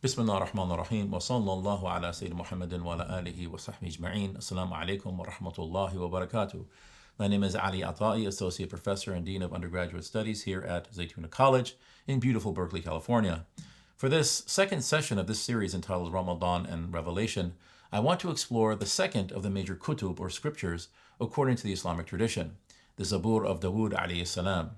Bismillah ar-Rahman ar-Rahim wa sallallahu ala Sayyidina Muhammadin wa ala alihi wa sahbihi ajma'in. Assalamu alaikum wa rahmatullahi wa barakatuh. My name is Ali Ataie, Associate Professor and Dean of Undergraduate Studies here at Zaytuna College in beautiful Berkeley, California. For this second session of this series entitled Ramadan and Revelation, I want to explore the second of the major kutub or scriptures according to the Islamic tradition, the Zabur of Dawood alayhi salam.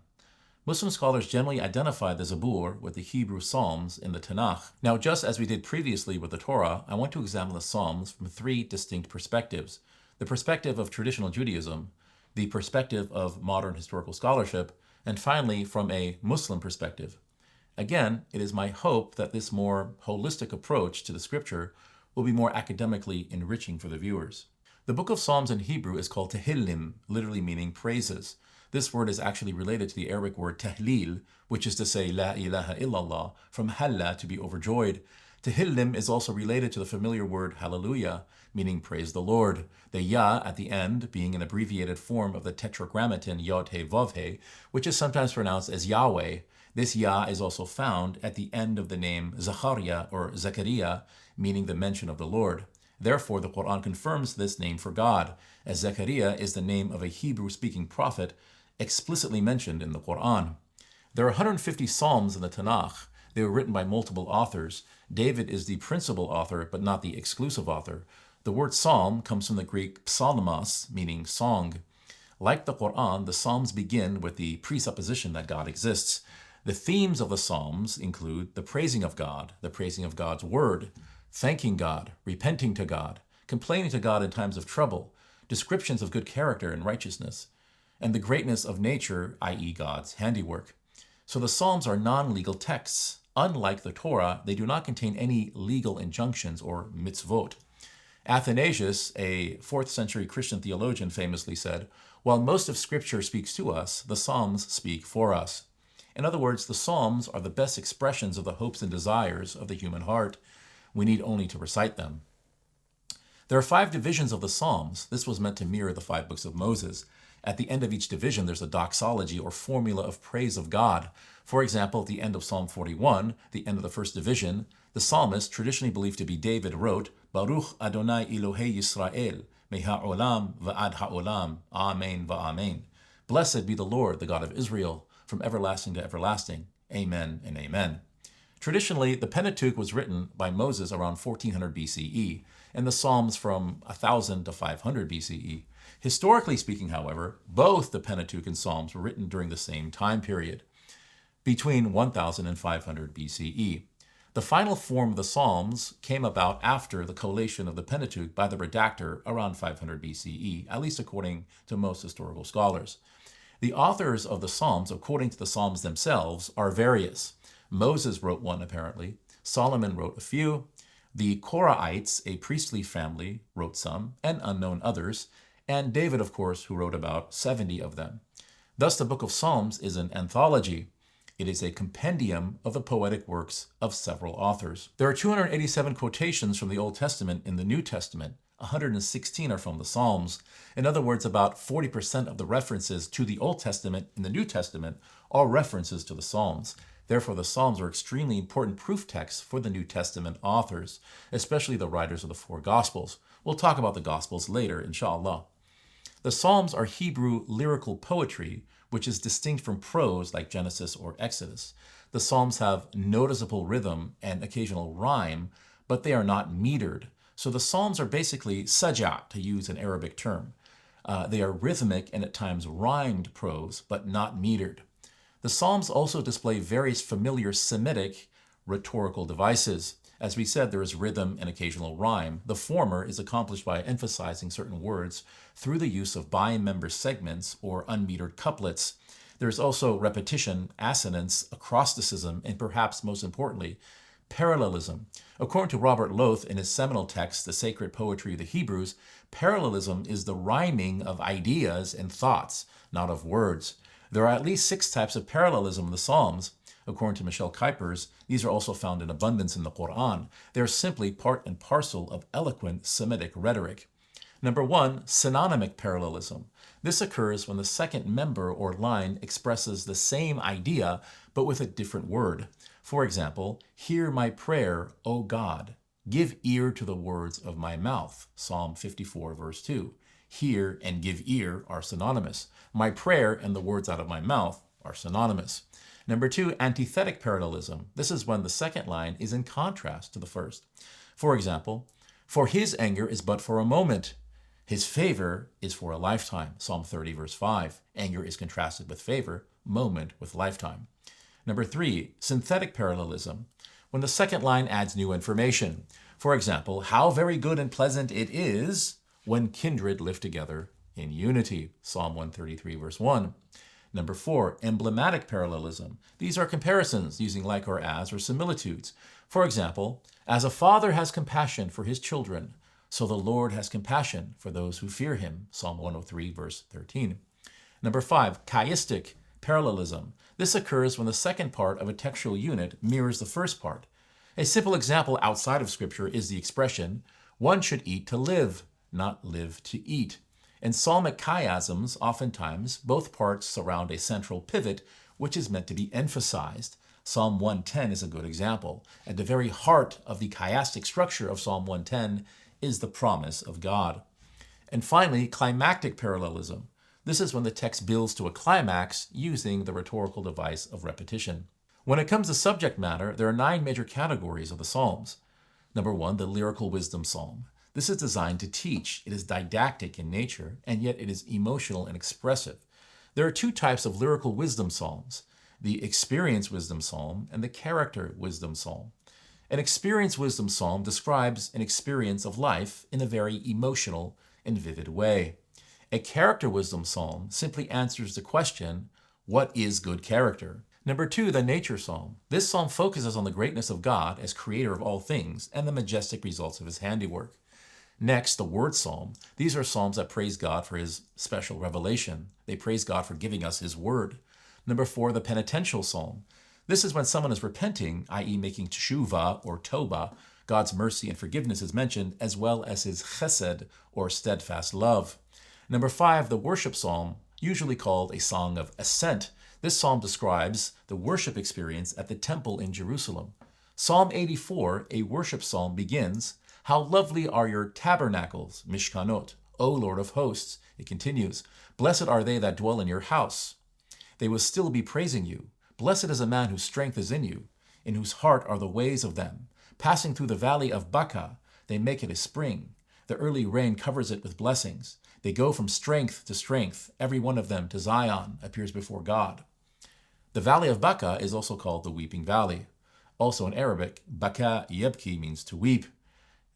Muslim scholars generally identify the Zabur with the Hebrew Psalms in the Tanakh. Now, just as we did previously with the Torah, I want to examine the Psalms from three distinct perspectives: the perspective of traditional Judaism, the perspective of modern historical scholarship, and finally, from a Muslim perspective. Again, it is my hope that this more holistic approach to the scripture will be more academically enriching for the viewers. The book of Psalms in Hebrew is called Tehillim, literally meaning praises. This word is actually related to the Arabic word tahleel, which is to say la ilaha illallah, from halla, to be overjoyed. Tehillim is also related to the familiar word hallelujah, meaning praise the Lord. The ya at the end being an abbreviated form of the tetragrammaton yod he vav he, which is sometimes pronounced as Yahweh. This ya is also found at the end of the name Zachariah or Zechariah, meaning the mention of the Lord. Therefore, the Qur'an confirms this name for God, as Zechariah is the name of a Hebrew-speaking prophet explicitly mentioned in the Qur'an. There are 150 Psalms in the Tanakh. They were written by multiple authors. David is the principal author, but not the exclusive author. The word psalm comes from the Greek psalmos, meaning song. Like the Qur'an, the Psalms begin with the presupposition that God exists. The themes of the Psalms include the praising of God, the praising of God's word, thanking God, repenting to God, complaining to God in times of trouble, descriptions of good character and righteousness, and the greatness of nature, i.e. God's handiwork. So the Psalms are non-legal texts. Unlike the Torah, they do not contain any legal injunctions or mitzvot. Athanasius, a 4th century Christian theologian, famously said, "While most of Scripture speaks to us, the Psalms speak for us." In other words, the Psalms are the best expressions of the hopes and desires of the human heart. We need only to recite them. There are 5 divisions of the Psalms. This was meant to mirror the 5 books of Moses. At the end of each division, there's a doxology or formula of praise of God. For example, at the end of Psalm 41, the end of the first division, the psalmist, traditionally believed to be David, wrote, "Baruch Adonai Elohei Yisrael, me'ha'olam va'ad ha'olam, amen va'amen." Blessed be the Lord, the God of Israel, from everlasting to everlasting. Amen and amen. Traditionally, the Pentateuch was written by Moses around 1400 BCE, and the Psalms from 1000 to 500 BCE. Historically speaking, however, both the Pentateuch and Psalms were written during the same time period, between 1000 and 500 BCE. The final form of the Psalms came about after the collation of the Pentateuch by the redactor around 500 BCE, at least according to most historical scholars. The authors of the Psalms, according to the Psalms themselves, are various. Moses wrote one, apparently. Solomon wrote a few. The Korahites, a priestly family, wrote some, and unknown others. And David, of course, who wrote about 70 of them. Thus, the book of Psalms is an anthology. It is a compendium of the poetic works of several authors. There are 287 quotations from the Old Testament in the New Testament. 116 are from the Psalms. In other words, about 40% of the references to the Old Testament in the New Testament are references to the Psalms. Therefore, the Psalms are extremely important proof texts for the New Testament authors, especially the writers of the 4 Gospels. We'll talk about the Gospels later, inshallah. The Psalms are Hebrew lyrical poetry, which is distinct from prose like Genesis or Exodus. The Psalms have noticeable rhythm and occasional rhyme, but they are not metered. So the Psalms are basically saj'a, to use an Arabic term. They are rhythmic and at times rhymed prose, but not metered. The Psalms also display various familiar Semitic rhetorical devices. As we said, there is rhythm and occasional rhyme. The former is accomplished by emphasizing certain words through the use of bi-member segments or unmetered couplets. There is also repetition, assonance, acrosticism, and perhaps most importantly, parallelism. According to Robert Loth in his seminal text, The Sacred Poetry of the Hebrews, parallelism is the rhyming of ideas and thoughts, not of words. There are at least 6 types of parallelism in the Psalms. According to Michelle Kuipers, these are also found in abundance in the Qur'an. They are simply part and parcel of eloquent Semitic rhetoric. Number 1, synonymic parallelism. This occurs when the second member or line expresses the same idea, but with a different word. For example, hear my prayer, O God. Give ear to the words of my mouth. Psalm 54, verse 2. Hear and give ear are synonymous. My prayer and the words out of my mouth are synonymous. Number 2, antithetic parallelism. This is when the second line is in contrast to the first. For example, for his anger is but for a moment. His favor is for a lifetime. Psalm 30, verse 5. Anger is contrasted with favor, moment with lifetime. Number 3, synthetic parallelism. When the second line adds new information. For example, how very good and pleasant it is when kindred live together in unity. Psalm 133, verse 1. Number 4, emblematic parallelism. These are comparisons using like or as or similitudes. For example, as a father has compassion for his children, so the Lord has compassion for those who fear him. Psalm 103, verse 13. Number 5, chiastic parallelism. This occurs when the second part of a textual unit mirrors the first part. A simple example outside of Scripture is the expression, one should eat to live, not live to eat. In psalmic chiasms, oftentimes, both parts surround a central pivot, which is meant to be emphasized. Psalm 110 is a good example. At the very heart of the chiastic structure of Psalm 110 is the promise of God. And finally, climactic parallelism. This is when the text builds to a climax using the rhetorical device of repetition. When it comes to subject matter, there are 9 major categories of the Psalms. Number 1, the lyrical wisdom psalm. This is designed to teach. It is didactic in nature, and yet it is emotional and expressive. There are 2 types of lyrical wisdom psalms, the experience wisdom psalm and the character wisdom psalm. An experience wisdom psalm describes an experience of life in a very emotional and vivid way. A character wisdom psalm simply answers the question, what is good character? Number 2, the nature psalm. This psalm focuses on the greatness of God as creator of all things and the majestic results of his handiwork. Next, the word psalm. These are psalms that praise God for his special revelation. They praise God for giving us his word. Number 4, the penitential psalm. This is when someone is repenting, i.e. making teshuvah or toba. God's mercy and forgiveness is mentioned, as well as his chesed or steadfast love. Number 5, the worship psalm, usually called a song of ascent. This psalm describes the worship experience at the temple in Jerusalem. Psalm 84, a worship psalm, begins, how lovely are your tabernacles, mishkanot, O Lord of hosts. It continues, blessed are they that dwell in your house. They will still be praising you. Blessed is a man whose strength is in you, in whose heart are the ways of them. Passing through the valley of Baca, they make it a spring. The early rain covers it with blessings. They go from strength to strength. Every one of them to Zion appears before God. The valley of Baca is also called the Weeping Valley. Also in Arabic, Baka yabki means to weep.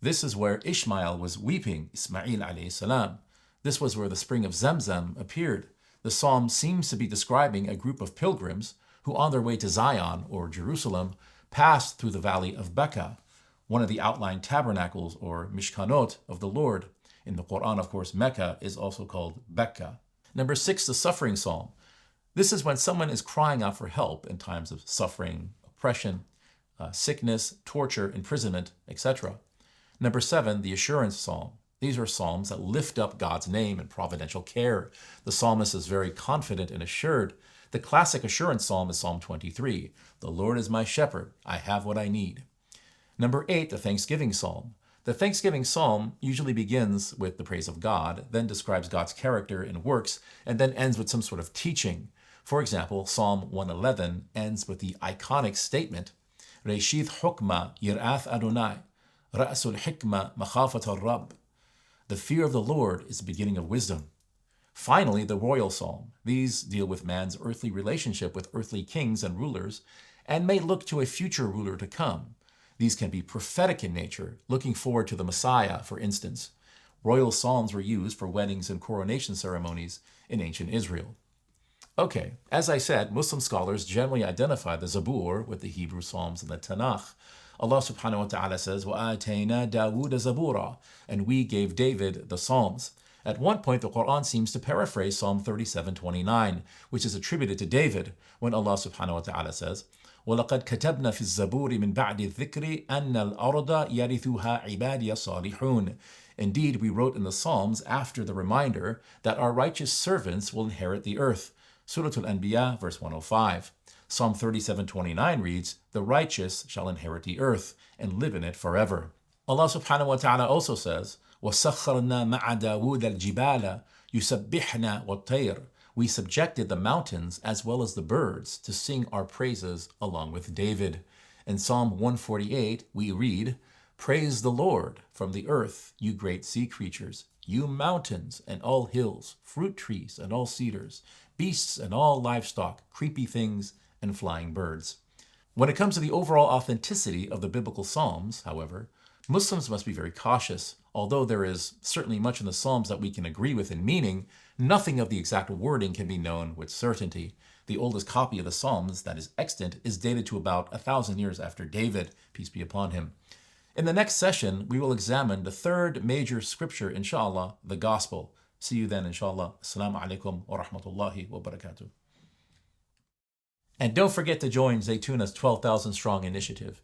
This is where Ishmael was weeping, Ismail alayhi salam. This was where the spring of Zamzam appeared. The psalm seems to be describing a group of pilgrims who on their way to Zion or Jerusalem passed through the valley of Baca, one of the outlying tabernacles or mishkanot of the Lord. In the Qur'an, of course, Mecca is also called Becca. Number 6, the suffering psalm. This is when someone is crying out for help in times of suffering, oppression, sickness, torture, imprisonment, etc. Number 7, the assurance psalm. These are psalms that lift up God's name and providential care. The psalmist is very confident and assured. The classic assurance psalm is Psalm 23. The Lord is my shepherd. I have what I need. Number 8, the thanksgiving psalm. The thanksgiving psalm usually begins with the praise of God, then describes God's character and works, and then ends with some sort of teaching. For example, Psalm 111 ends with the iconic statement, Reshith hukma yir'ath Adonai, ra'sul hikma makhafat al-Rabb. The fear of the Lord is the beginning of wisdom. Finally, the royal psalm. These deal with man's earthly relationship with earthly kings and rulers, and may look to a future ruler to come. These can be prophetic in nature, looking forward to the Messiah, for instance. Royal psalms were used for weddings and coronation ceremonies in ancient Israel. Okay, as I said, Muslim scholars generally identify the Zabur with the Hebrew Psalms and the Tanakh. Allah subhanahu wa ta'ala says, وَآتَيْنَا دَاوُودَ زَبُورًا, and we gave David the Psalms. At one point, the Qur'an seems to paraphrase Psalm 37:29, which is attributed to David, when Allah subhanahu wa ta'ala says, وَلَقَدْ كَتَبْنَا فِي الزَّبُورِ مِنْ بَعْدِ الذِّكْرِ أَنَّ الْأَرْضَ يَرِثُهَا عِبَادِيَ الصَّالِحُونَ. Indeed, we wrote in the Psalms after the reminder that our righteous servants will inherit the earth. Surah Al-Anbiya, verse 105. Psalm 37:29 reads, "The righteous shall inherit the earth and live in it forever." Allah subhanahu wa ta'ala also says, وَسَخَّرْنَا مَعَ دَاوُودَ الْجِبَالَ يُسَبِّحْنَا وَالطَّيْرَ. We subjected the mountains as well as the birds to sing our praises along with David. In Psalm 148, we read, "Praise the Lord from the earth, you great sea creatures, you mountains and all hills, fruit trees and all cedars, beasts and all livestock, creepy things and flying birds." When it comes to the overall authenticity of the biblical Psalms, however, Muslims must be very cautious. Although there is certainly much in the Psalms that we can agree with in meaning, nothing of the exact wording can be known with certainty. The oldest copy of the Psalms that is extant is dated to about 1,000 years after David, peace be upon him. In the next session, we will examine the third major scripture, inshallah, the Gospel. See you then, inshallah. Assalamu alaikum wa rahmatullahi wa barakatuh. And don't forget to join Zaytuna's 12,000 Strong initiative.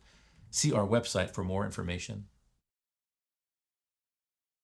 See our website for more information.